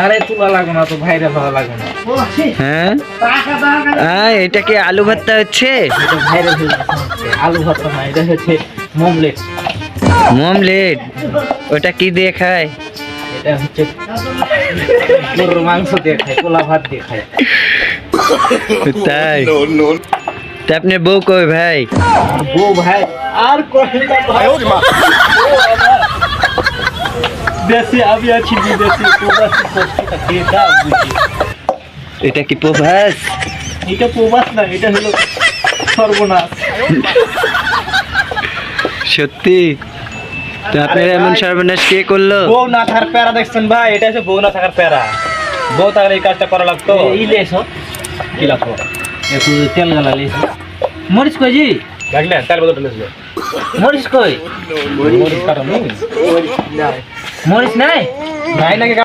আরে তুলা লাগো না তো, ভাইরাল হওয়া লাগো না। হ্যাঁ এটা কি আলু ভর্তা হচ্ছে? এটা ভাইরাল হয়ে গেছে। আলু ভর্তা না, এটা হচ্ছে মমলেট। মমলেট? ওটা কি দিয়ে খায়? এটা হচ্ছে গরুর মাংস দিয়ে খায়, কোলা ভাত দিয়ে খায়। তাই? তা আপনার বউ কই ভাই? বউ ভাই আর কই না ভাই। দেশে আমি আছি, বিদেশে প্রবাসী, কষ্টটা খেয়ে দাও বুঝি। এটা কি প্রভাস? এটা প্রবাস না, এটা হলো সর্বনাশ। সত্যি? তো আপনার এমন সর্বনাশ কে করলো? বউ না থাকার প্যারা দেখছেন ভাই, এটা হচ্ছে বউ না থাকার প্যারা। বউ থাকলে এই কাজটা করা লাগতো। ইলেছো কি লাগতো? একটু তেল গালা লিস। মরিচ কই জি? দেখলেন তার বদল ঢেলেছিল। মরিচ কই? মরিচ কারণ মরিচ নাই। নাই নাকি?